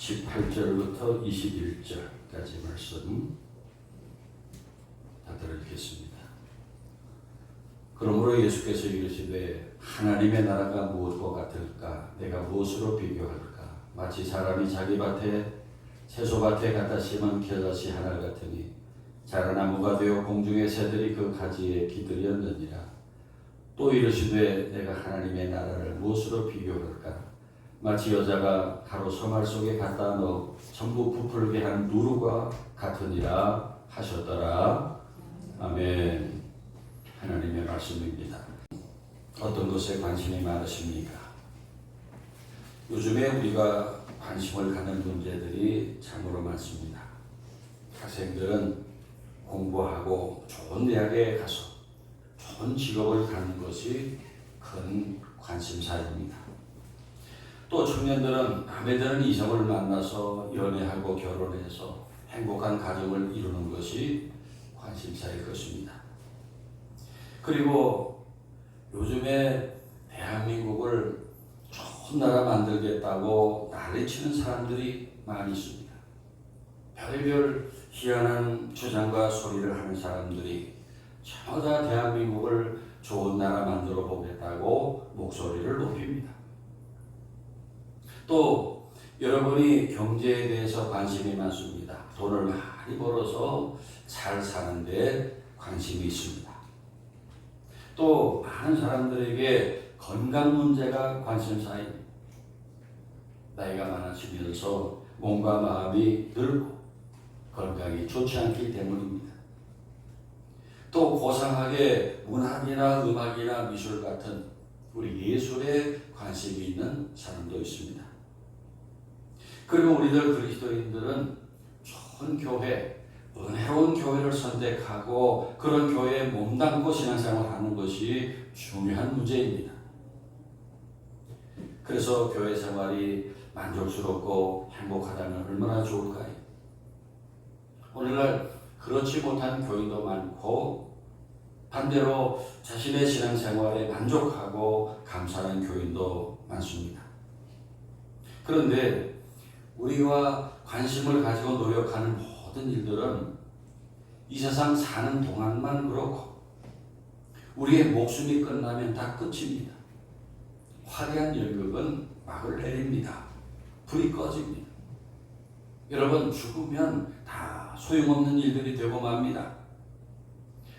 18절부터 21절까지 말씀 다 들어주겠습니다. 그러므로 예수께서 이르시되 하나님의 나라가 무엇과 같을까? 내가 무엇으로 비교할까? 마치 사람이 자기 밭에 채소밭에 갖다 심은 겨자씨 하나 같으니 자라나무가 되어 공중의 새들이 그 가지에 기들였느니라. 또 이르시되 내가 하나님의 나라를 무엇으로 비교할까? 마치 여자가 가루 서말 속에 갖다 넣어 전부 부풀게 한 누루가 같으니라 하셨더라. 아멘. 하나님의 말씀입니다. 어떤 것에 관심이 많으십니까? 요즘에 우리가 관심을 갖는 문제들이 참으로 많습니다. 학생들은 공부하고 좋은 대학에 가서 좋은 직업을 갖는 것이 큰 관심사입니다. 또 청년들은 마음에 드는 이성을 만나서 연애하고 결혼해서 행복한 가정을 이루는 것이 관심사일 것입니다. 그리고 요즘에 대한민국을 좋은 나라 만들겠다고 난리치는 사람들이 많이 있습니다. 별별 희한한 주장과 소리를 하는 사람들이 전부 다 대한민국을 좋은 나라 만들어 보겠다고 목소리를 높입니다. 또 여러분이 경제에 대해서 관심이 많습니다. 돈을 많이 벌어서 잘 사는데 관심이 있습니다. 또 많은 사람들에게 건강 문제가 관심사입니다. 나이가 많아지면서 몸과 마음이 늙고 건강이 좋지 않기 때문입니다. 또 고상하게 문학이나 음악이나 미술 같은 우리 예술에 관심이 있는 사람도 있습니다. 그리고 우리들 그리스도인들은 좋은 교회, 은혜로운 교회를 선택하고 그런 교회에 몸담고 신앙생활하는 것이 중요한 문제입니다. 그래서 교회 생활이 만족스럽고 행복하다면 얼마나 좋을까요? 오늘날 그렇지 못한 교인도 많고 반대로 자신의 신앙생활에 만족하고 감사하는 교인도 많습니다. 그런데 우리와 관심을 가지고 노력하는 모든 일들은 이 세상 사는 동안만 그렇고 우리의 목숨이 끝나면 다 끝입니다. 화려한 연극은 막을 내립니다. 불이 꺼집니다. 여러분, 죽으면 다 소용없는 일들이 되고 맙니다.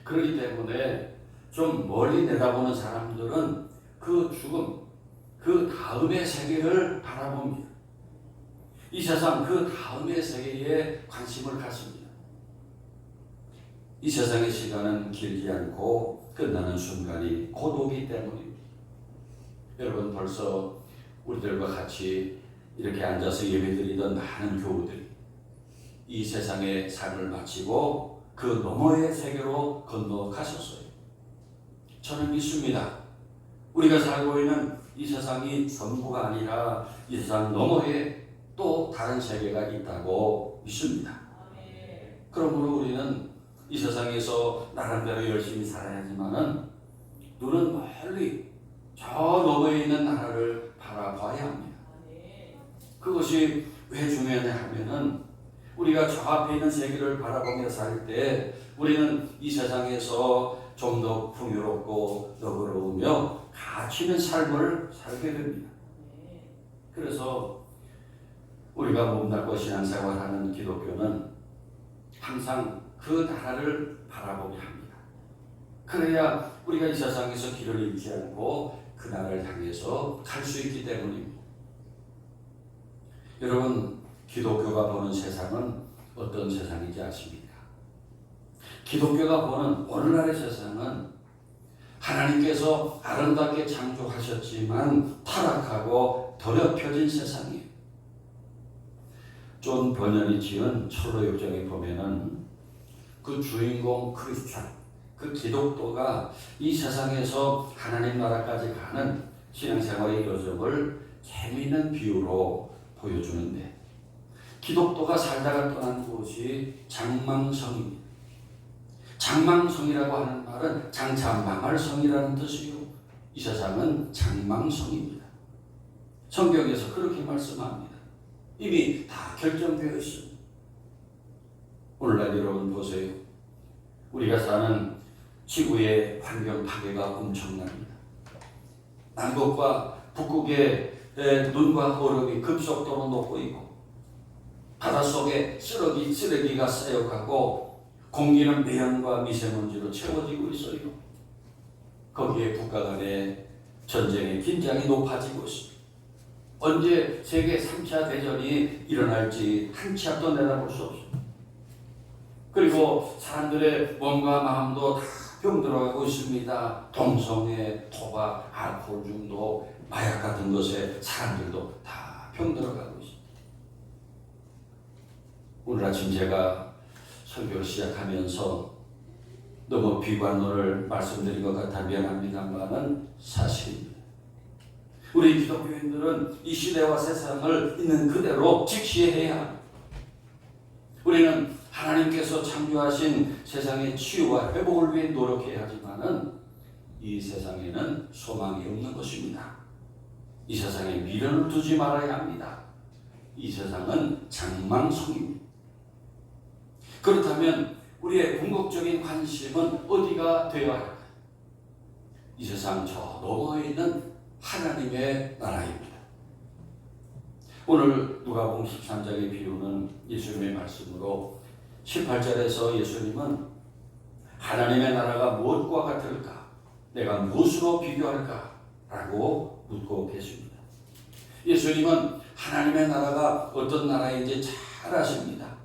그렇기 때문에 좀 멀리 내다보는 사람들은 그 죽음, 그 다음의 세계를 바라봅니다. 이 세상 그 다음의 세계에 관심을 갖습니다. 이 세상의 시간은 길지 않고 끝나는 순간이 곧 오기 때문입니다. 여러분, 벌써 우리들과 같이 이렇게 앉아서 예배드리던 많은 교우들이 이 세상의 삶을 마치고 그 너머의 세계로 건너가셨어요. 저는 믿습니다. 우리가 살고 있는 이 세상이 전부가 아니라 이 세상 너머에 또 다른 세계가 있다고 믿습니다. 그러므로 우리는 이 세상에서 나름대로 열심히 살아야지만은 눈은 멀리 저 너머에 있는 나라를 바라봐야 합니다. 그것이 왜 중요하냐 하면은 우리가 저 앞에 있는 세계를 바라보며 살 때 우리는 이 세상에서 좀 더 풍요롭고 너그러우며 가치 있는 삶을 살게 됩니다. 그래서 우리가 몸담고 신앙생활하는 기독교는 항상 그 나라를 바라보게 합니다. 그래야 우리가 이 세상에서 길을 잃지 않고 그 나라를 향해서 갈 수 있기 때문입니다. 여러분, 기독교가 보는 세상은 어떤 세상인지 아십니까? 기독교가 보는 오늘날의 세상은 하나님께서 아름답게 창조하셨지만 타락하고 더럽혀진 세상이에요. 존 버년이 지은 철로 역정에 보면은 그 주인공 크리스찬, 그 기독도가 이 세상에서 하나님 나라까지 가는 신앙생활의 여정을 재미있는 비유로 보여주는데, 기독도가 살다가 떠난 곳이 장망성입니다. 장망성이라고 하는 말은 장차 망할 성이라는 뜻이요, 이 세상은 장망성입니다. 성경에서 그렇게 말씀합니다. 이미 다 결정되어 있습니다. 오늘날 여러분 보세요. 우리가 사는 지구의 환경 파괴가 엄청납니다. 남극과 북극의 눈과 얼음이 급속도로 녹고 있고, 바닷속에 쓰레기가 쌓여가고, 공기는 매연과 미세먼지로 채워지고 있어요. 거기에 국가 간의 전쟁의 긴장이 높아지고 있습니다. 언제 세계 3차 대전이 일어날지 한 치 앞도 내다볼 수 없습니다. 그리고 사람들의 몸과 마음도 다 병들어가고 있습니다. 동성애, 토박, 알코올 중독, 마약 같은 것에 사람들도 다 병들어가고 있습니다. 오늘 아침 제가 설교를 시작하면서 너무 비관론을 말씀드린 것 같아 미안합니다만은 사실입니다. 우리 기독교인들은 이 시대와 세상을 있는 그대로 직시해야 합니다. 우리는 하나님께서 창조하신 세상의 치유와 회복을 위해 노력해야 하지만은 이 세상에는 소망이 없는 것입니다. 이 세상에 미련을 두지 말아야 합니다. 이 세상은 장망성입니다. 그렇다면 우리의 궁극적인 관심은 어디가 되어야 할까요? 이 세상 저 너머에 있는 하나님의 나라입니다. 오늘 누가복음 13장의 비유는 예수님의 말씀으로 18절에서 예수님은 하나님의 나라가 무엇과 같을까? 내가 무엇으로 비교할까? 라고 묻고 계십니다. 예수님은 하나님의 나라가 어떤 나라인지 잘 아십니다.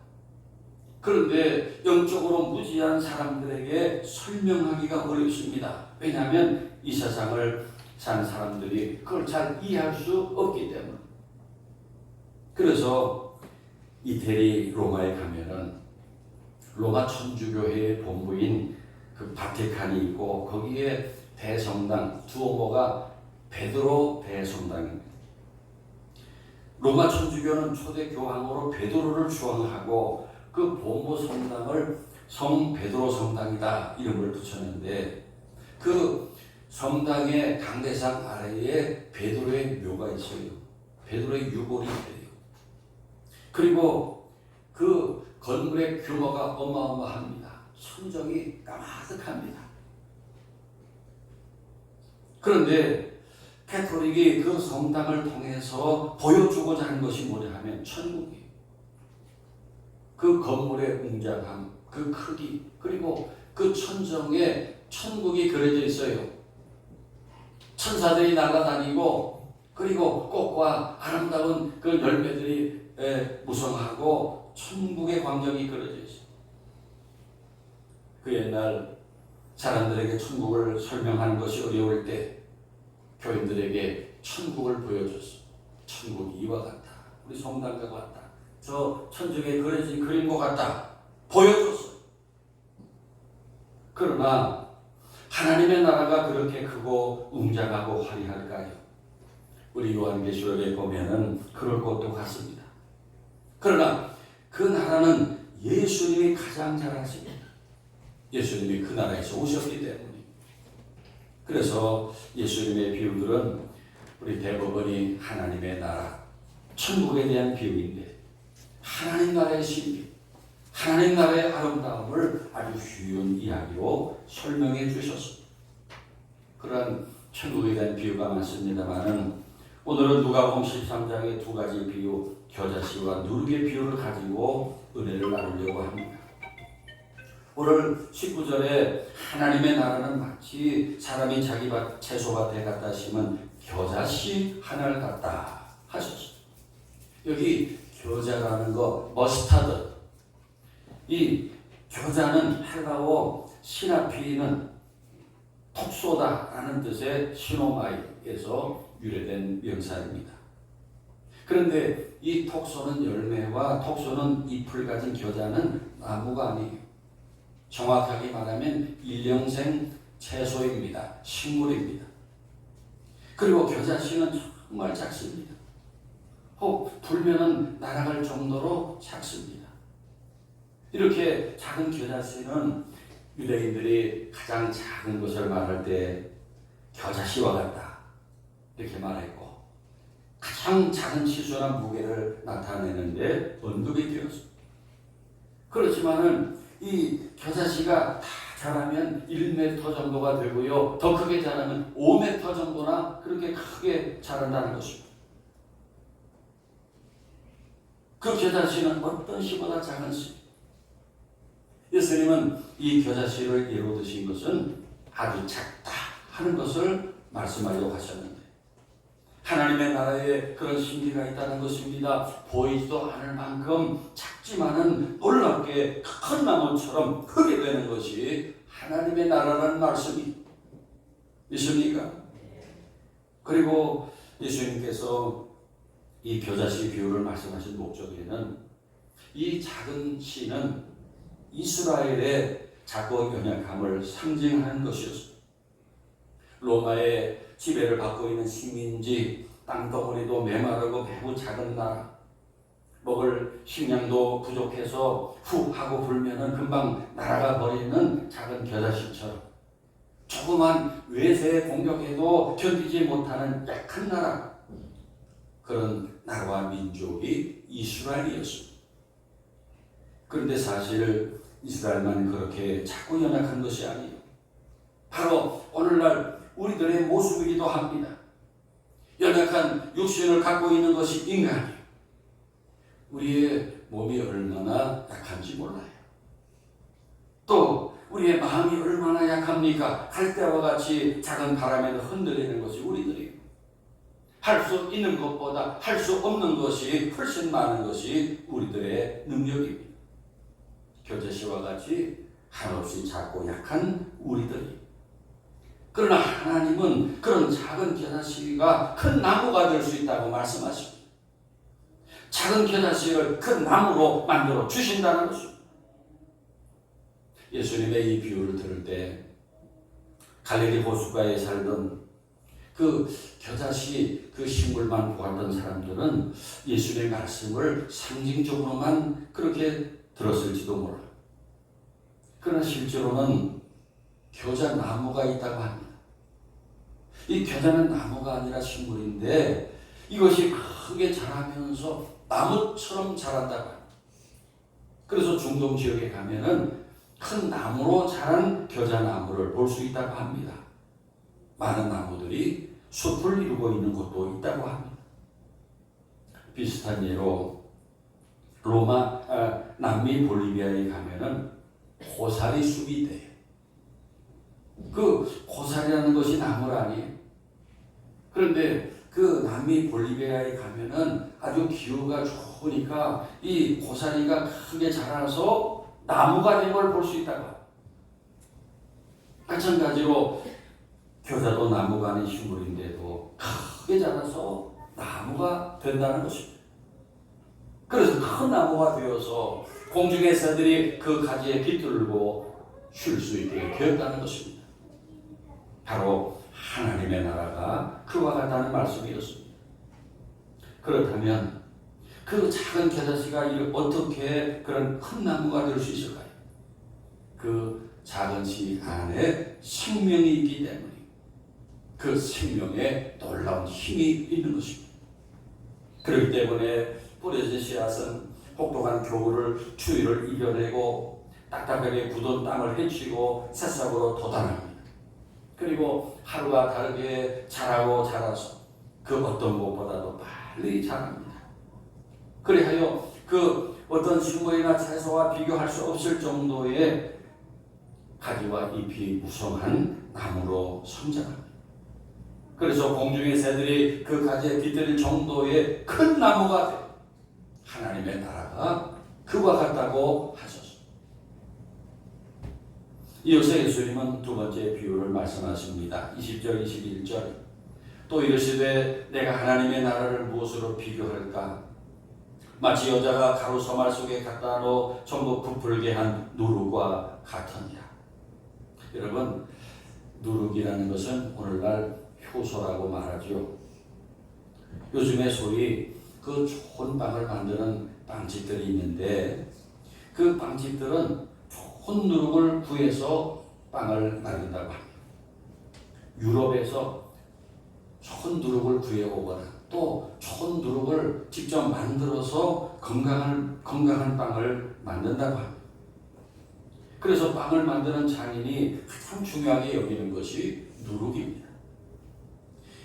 그런데 영적으로 무지한 사람들에게 설명하기가 어렵습니다. 왜냐하면 이 세상을 사는 사람들이 그걸 잘 이해할 수 없기 때문에. 그래서 이태리 로마에 가면은 로마 천주교회의 본부인 그 바티칸이 있고, 거기에 대성당 두오모가 베드로 대성당입니다. 로마 천주교는 초대 교황으로 베드로를 추앙하고 그 본부 성당을 성 베드로 성당이다 이름을 붙였는데, 그 성당의 강대상 아래에 베드로의 묘가 있어요. 베드로의 유골이 있어요. 그리고 그 건물의 규모가 어마어마합니다. 천정이 까마득합니다. 그런데 가톨릭이 그 성당을 통해서 보여주고자 하는 것이 뭐냐 하면 천국이에요. 그 건물의 웅장함, 그 크기, 그리고 그 천정에 천국이 그려져 있어요. 천사들이 날아다니고, 그리고 꽃과 아름다운 그 열매들이 무성하고 천국의 광경이 그려져 있어요. 그 옛날 사람들에게 천국을 설명하는 것이 어려울 때 교인들에게 천국을 보여줬어요. 천국이 이와 같다. 우리 성당과 같다. 저 천정에 그려진 그림과 같다. 보여줬어요. 그러나 하나님의 나라가 그렇게 크고 웅장하고 화려할까요? 우리 요한계시록에 보면은 그럴 것도 같습니다. 그러나 그 나라는 예수님이 가장 잘 아십니다. 예수님이 그 나라에서 오셨기 때문에. 그래서 예수님의 비유들은 우리 대부분이 하나님의 나라, 천국에 대한 비유인데, 하나님 나라의 신비, 하나님 나라의 아름다움을 아주 쉬운 이야기로 설명해 주셨습니다. 그러한 천국에 대한 비유가 많습니다만은 오늘은 누가복음 13장의 두 가지 비유, 겨자씨와 누룩의 비유를 가지고 은혜를 나누려고 합니다. 오늘 19절에 하나님의 나라는 마치 사람이 자기 채소밭에 갖다 심은 겨자씨 하나를 갖다 하셨습니다. 여기 겨자라는 거, 머스타드. 이 겨자는 헬라어 시나피는 톡소다라는 뜻의 시노마이에서 유래된 명사입니다. 그런데 이 톡소는 열매와 톡소는 잎을 가진 겨자는 나무가 아니에요. 정확하게 말하면 일년생 채소입니다. 식물입니다. 그리고 겨자씨는 정말 작습니다. 혹 불면은 날아갈 정도로 작습니다. 이렇게 작은 겨자씨는 유대인들이 가장 작은 것을 말할 때 겨자씨와 같다 이렇게 말했고, 가장 가장 작은 치수나 무게를 나타내는데 언급이 되었습니다. 그렇지만은 이 겨자씨가 다 자라면 1m 정도가 되고요. 더 크게 자라면 5m 정도나 그렇게 크게 자란다는 것입니다. 그 겨자씨는 어떤 씨보다 작은 씨. 예수님은 이 겨자씨를 예로 드신 것은 아주 작다 하는 것을 말씀하려고 하셨는데 하나님의 나라에 그런 신비가 있다는 것입니다. 보이지도 않을 만큼 작지만은 놀랍게 큰 나무처럼 크게 되는 것이 하나님의 나라라는 말씀이 있습니까? 그리고 예수님께서 이 겨자씨 비유를 말씀하신 목적에는 이 작은 씨는 이스라엘의 작고 연약함을 상징하는 것이었습니다. 로마의 지배를 받고 있는 식민지, 땅덩어리도 메마르고 매우 작은 나라, 먹을 식량도 부족해서 훅 하고 불면은 금방 날아가 버리는 작은 겨자씨처럼 조그만 외세의 공격에도 견디지 못하는 약한 나라, 그런 나라와 민족이 이스라엘이었습니다. 그런데 사실 이스라엘만 그렇게 작고 연약한 것이 아니에요. 바로 오늘날 우리들의 모습이기도 합니다. 연약한 육신을 갖고 있는 것이 인간이에요. 우리의 몸이 얼마나 약한지 몰라요. 또 우리의 마음이 얼마나 약합니까? 갈대와 같이 작은 바람에도 흔들리는 것이 우리들이에요. 할 수 있는 것보다 할 수 없는 것이 훨씬 많은 것이 우리들의 능력입니다. 겨자씨와 같이 한없이 작고 약한 우리들이. 그러나 하나님은 그런 작은 겨자씨가 큰 나무가 될 수 있다고 말씀하십니다. 작은 겨자씨를 큰 나무로 만들어 주신다는 것입니다. 예수님의 이 비유를 들을 때 갈릴리 호숫가에 살던 그 겨자씨 그 식물만 보았던 사람들은 예수님의 말씀을 상징적으로만 그렇게 들었을지도 몰라요. 그러나 실제로는 겨자 나무가 있다고 합니다. 이 겨자는 나무가 아니라 식물인데 이것이 크게 자라면서 나무처럼 자란다고 합니다. 그래서 중동 지역에 가면은 큰 나무로 자란 겨자 나무를 볼 수 있다고 합니다. 많은 나무들이 숲을 이루고 있는 곳도 있다고 합니다. 비슷한 예로 남미 볼리비아에 가면은 고사리 숲이 돼요. 그 고사리라는 것이 나무가 아니에요. 그런데 그 남미 볼리비아에 가면은 아주 기후가 좋으니까 이 고사리가 크게 자라서 나무가 된 걸 볼 수 있다고 합니다. 마찬가지로 겨자도 나무가 아닌 식물인데도 크게 자라서 나무가 된다는 것입니다. 그래서 큰 나무가 되어서 공중의 새들이 그 가지에 깃들고 쉴 수 있게 되었다는 것입니다. 바로 하나님의 나라가 그와 같다는 말씀이었습니다. 그렇다면 그 작은 겨자씨가 어떻게 그런 큰 나무가 될 수 있을까요? 그 작은 씨 안에 생명이 있기 때문에 그 생명에 놀라운 힘이 있는 것입니다. 그렇기 때문에 뿌려진 씨앗은 혹독한 겨울을 추위를 이겨내고 딱딱하게 굳은 땅을 헤치고 새싹으로 돋아납니다. 그리고 하루가 다르게 자라서 그 어떤 것보다도 빨리 자랍니다. 그리하여 그 어떤 식물이나 채소와 비교할 수 없을 정도의 가지와 잎이 무성한 나무로 성장합니다. 그래서 공중의 새들이 그 가지에 깃들일 정도의 큰 나무가 돼 하나님의 나라가 그와 같다고 하셨습니다. 이어서 예수님은 두 번째 비유를 말씀하십니다. 20절 21절 또 이르시되 내가 하나님의 나라를 무엇으로 비교할까? 마치 여자가 가루 서말 속에 갖다 놓아 전부 부풀게 한 누룩과 같으니라. 여러분, 누룩이라는 것은 오늘날 효소라고 말하죠. 요즘에 소위 그 좋은 빵을 만드는 빵집들이 있는데 그 빵집들은 좋은 누룩을 구해서 빵을 만든다고 합니다. 유럽에서 좋은 누룩을 구해오거나 또 좋은 누룩을 직접 만들어서 건강한 빵을 만든다고 합니다. 그래서 빵을 만드는 장인이 가장 중요하게 여기는 것이 누룩입니다.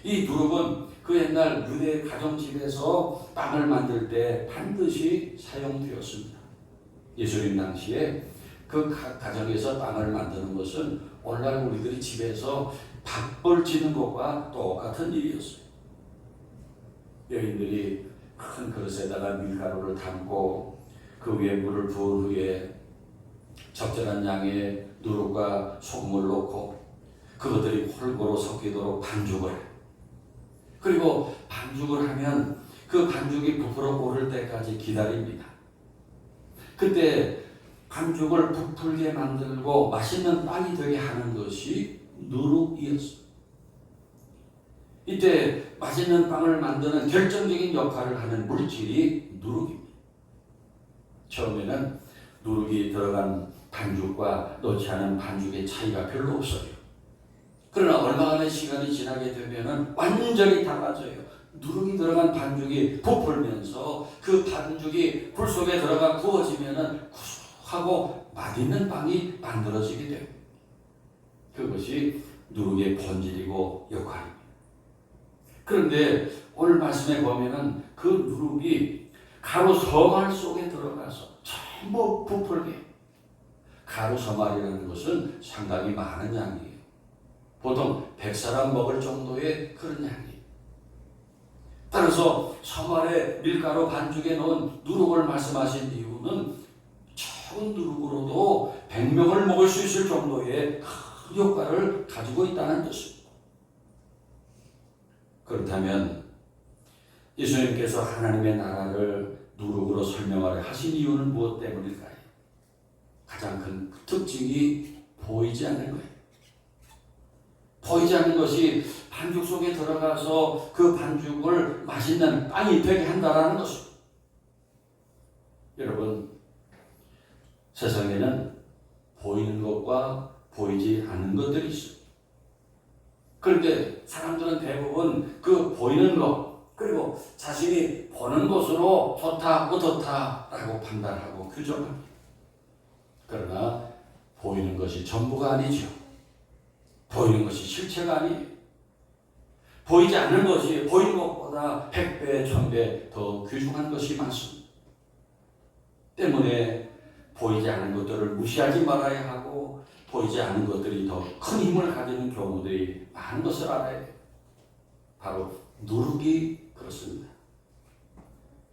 이 누룩은 그 옛날 유대 가정집에서 빵을 만들 때 반드시 사용되었습니다. 예수님 당시에 그 가정에서 빵을 만드는 것은 오늘날 우리들이 집에서 밥벌 짓는 것과 똑같은 일이었어요. 여인들이 큰 그릇에다가 밀가루를 담고 그 위에 물을 부은 후에 적절한 양의 누룩과 소금을 넣고 그것들이 골고루 섞이도록 반죽을 해요. 그리고 반죽을 하면 그 반죽이 부풀어 오를 때까지 기다립니다. 그때 반죽을 부풀게 만들고 맛있는 빵이 되게 하는 것이 누룩이었습니다. 이때 맛있는 빵을 만드는 결정적인 역할을 하는 물질이 누룩입니다. 처음에는 누룩이 들어간 반죽과 넣지 않은 반죽의 차이가 별로 없어요. 그러나 얼마간의 시간이 지나게 되면 완전히 달라져요. 누룩이 들어간 반죽이 부풀면서 그 반죽이 불 속에 들어가 구워지면 구수하고 맛있는 빵이 만들어지게 돼요. 그것이 누룩의 본질이고 역할입니다. 그런데 오늘 말씀에 보면은 그 누룩이 가루 서말 속에 들어가서 전부 부풀게. 가루 서말이라는 것은 상당히 많은 양이에요. 보통 100사람 먹을 정도의 그런 양이에요. 따라서 서말에 밀가루 반죽에 넣은 누룩을 말씀하신 이유는 적은 누룩으로도 100명을 먹을 수 있을 정도의 큰 효과를 가지고 있다는 뜻입니다. 그렇다면 예수님께서 하나님의 나라를 누룩으로 설명하려 하신 이유는 무엇 때문일까요? 가장 큰 특징이 보이지 않는 거예요. 보이지 않는 것이 반죽 속에 들어가서 그 반죽을 맛있는 빵이 되게 한다는 것입니다. 여러분, 세상에는 보이는 것과 보이지 않는 것들이 있습니다. 그런데 사람들은 대부분 그 보이는 것 그리고 자신이 보는 것으로 좋다, 어떻다라고 판단하고 규정합니다. 그러나 보이는 것이 전부가 아니죠. 보이는 것이 실체가 아니에요. 보이지 않는 것이 보이는 것보다 100배, 1000배 더 귀중한 것이 많습니다. 때문에 보이지 않는 것들을 무시하지 말아야 하고 보이지 않는 것들이 더 큰 힘을 가지는 경우들이 많은 것을 알아야 해요. 바로 누룩이 그렇습니다.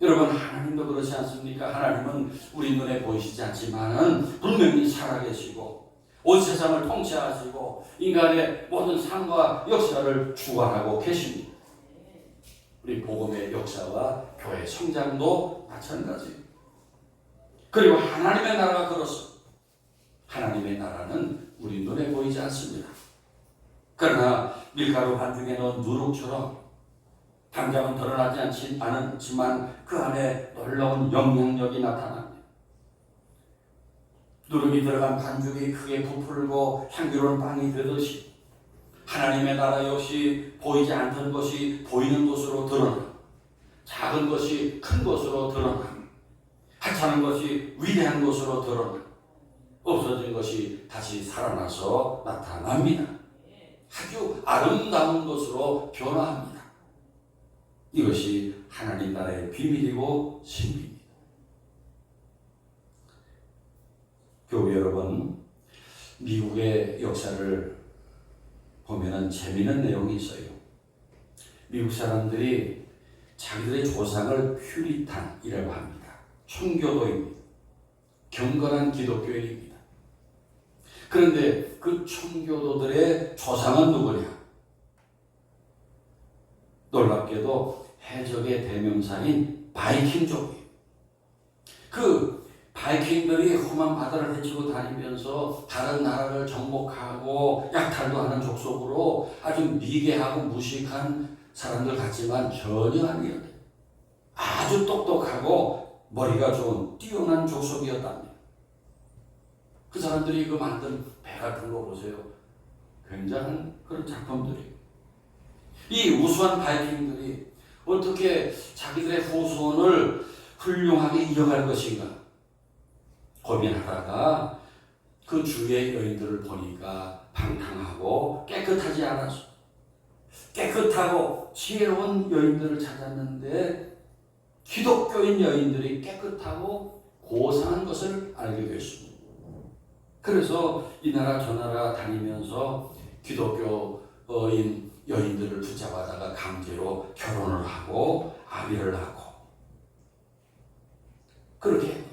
여러분, 하나님도 그렇지 않습니까? 하나님은 우리 눈에 보이시지 않지만 분명히 살아계시고 온 세상을 통치하시고 인간의 모든 삶과 역사를 주관하고 계십니다. 우리 복음의 역사와 교회 성장도 마찬가지입니다. 그리고 하나님의 나라가 그렇습니다. 하나님의 나라는 우리 눈에 보이지 않습니다. 그러나 밀가루 반죽에 넣은 누룩처럼 당장은 드러나지 않지만 그 안에 놀라운 영향력이 나타납니다. 누룩이 들어간 반죽이 크게 부풀고 향기로운 빵이 되듯이 하나님의 나라 역시 보이지 않던 것이 보이는 것으로 드러나, 작은 것이 큰 것으로 드러나, 하찮은 것이 위대한 것으로 드러나, 없어진 것이 다시 살아나서 나타납니다. 아주 아름다운 것으로 변화합니다. 이것이 하나님 나라의 비밀이고 신비입니다. 교회 여러분, 미국의 역사를 보면은 재미있는 내용이 있어요. 미국 사람들이 자기들의 조상을 퓨리탄이라고 합니다. 청교도입니다. 경건한 기독교인입니다. 그런데 그 청교도들의 조상은 누구냐? 놀랍게도 해적의 대명사인 바이킹족이에요. 그 바이킹들이 험한 바다를 헤치고 다니면서 다른 나라를 정복하고 약탈도 하는 족속으로 아주 미개하고 무식한 사람들 같지만 전혀 아니에요. 아주 똑똑하고 머리가 좋은 뛰어난 족속이었답니다. 그 사람들이 그 만든 배 같은 거 보세요. 굉장한 그런 작품들이. 이 우수한 바이킹들이 어떻게 자기들의 후손을 훌륭하게 이어갈 것인가 고민하다가 그 주위의 여인들을 보니까 방탕하고 깨끗하지 않아서 깨끗하고 지혜로운 여인들을 찾았는데 기독교인 여인들이 깨끗하고 고상한 것을 알게 됐습니다. 그래서 이 나라 저 나라 다니면서 기독교인 여인들을 붙잡아다가 강제로 결혼을 하고 아비를 낳고 그렇게 했고요.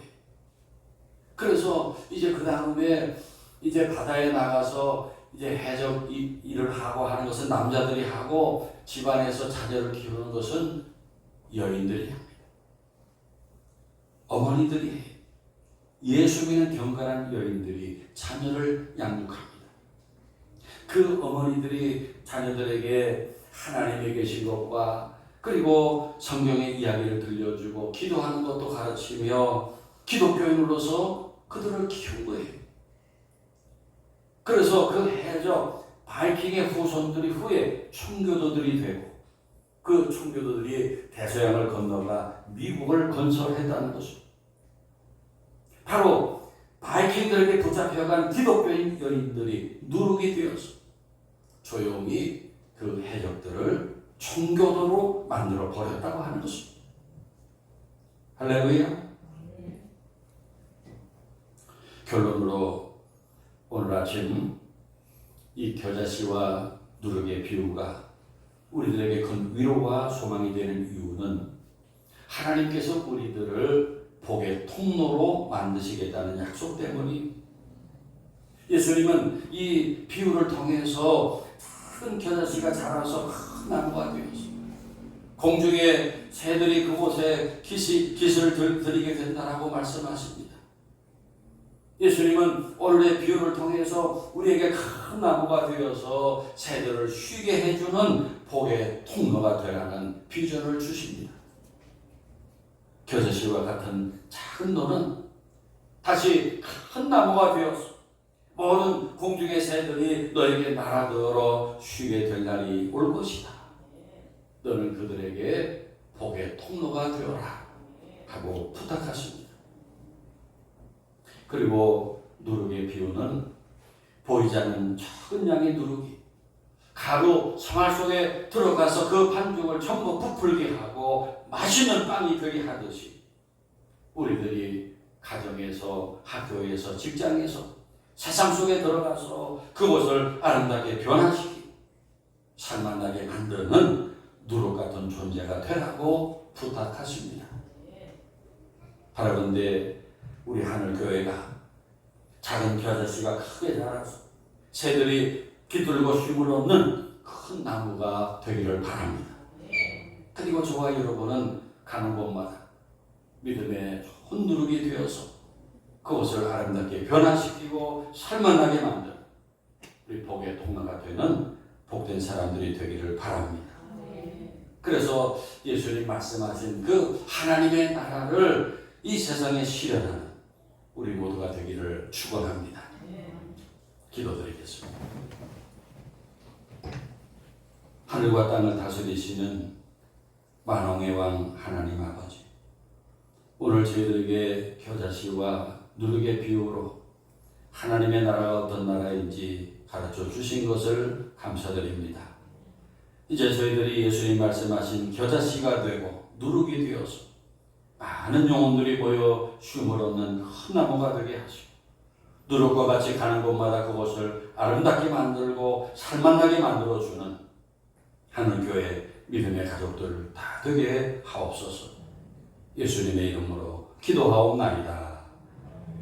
그래서 이제 그 다음에 이제 바다에 나가서 이제 해적 일을 하고 하는 것은 남자들이 하고 집안에서 자녀를 키우는 것은 여인들이 합니다. 어머니들이 해요. 예수 믿는 경건한 여인들이 자녀를 양육합니다. 그 어머니들이 자녀들에게 하나님에 계신 것과 그리고 성경의 이야기를 들려주고 기도하는 것도 가르치며 기독교인으로서 그들을 키운 거예요. 그래서 그 해적 바이킹의 후손들이 후에 청교도들이 되고 그 청교도들이 대서양을 건너가 미국을 건설했다는 것입니다. 바로 바이킹들에게 붙잡혀간 기독교인 여인들이 누룩이 되어서 조용히 그 해적들을 청교도로 만들어 버렸다고 하는 것입니다. 할렐루야. 결론으로 오늘 아침 이 겨자씨와 누룩의 비유가 우리들에게 큰 위로와 소망이 되는 이유는 하나님께서 우리들을 복의 통로로 만드시겠다는 약속 때문입니다. 예수님은 이 비유를 통해서 큰 겨자씨가 자라서 큰 나무가 되었습니다. 공중의 새들이 그곳에 깃을 들이게 된다라고 말씀하십니다. 예수님은 오늘의 비유를 통해서 우리에게 큰 나무가 되어서 새들을 쉬게 해주는 복의 통로가 되라는 비전을 주십니다. 겨자씨와 같은 작은 너는 다시 큰 나무가 되어서 모든 공중의 새들이 너에게 날아들어 쉬게 될 날이 올 것이다. 너는 그들에게 복의 통로가 되어라 하고 부탁하십니다. 그리고 누룩의 비유는 보이지 않는 적은 양의 누룩이 가루 생활 속에 들어가서 그 반죽을 전부 부풀게 하고 맛있는 빵이 되게 하듯이 우리들이 가정에서 학교에서 직장에서 세상 속에 들어가서 그것을 아름답게 변화시키고 살만나게 만드는 누룩 같은 존재가 되라고 부탁하십니다. 바라건대 우리 하늘교회가 작은 겨자씨가 크게 자라서 새들이 깃들고 쉼을 얻는 큰 나무가 되기를 바랍니다. 그리고 저와 여러분은 가는 곳마다 믿음의 좋은 누룩이 되어서 그것을 아름답게 변화시키고 살만나게 만드는 우리 복의 통로가 되는 복된 사람들이 되기를 바랍니다. 그래서 예수님 말씀하신 그 하나님의 나라를 이 세상에 실현하는 우리 모두가 되기를 축원합니다. 기도드리겠습니다. 하늘과 땅을 다스리시는 만왕의 왕 하나님 아버지, 오늘 저희들에게 겨자씨와 누룩의 비유로 하나님의 나라가 어떤 나라인지 가르쳐 주신 것을 감사드립니다. 이제 저희들이 예수님 말씀하신 겨자씨가 되고 누룩이 되어서 많은 영혼들이 모여 쉼을 얻는 큰 나무가 되게 하시고 누룩과 같이 가는 곳마다 그곳을 아름답게 만들고 살만나게 만들어주는 하늘교회 믿음의 가족들 다 되게 하옵소서. 예수님의 이름으로 기도하옵나이다.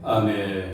아멘.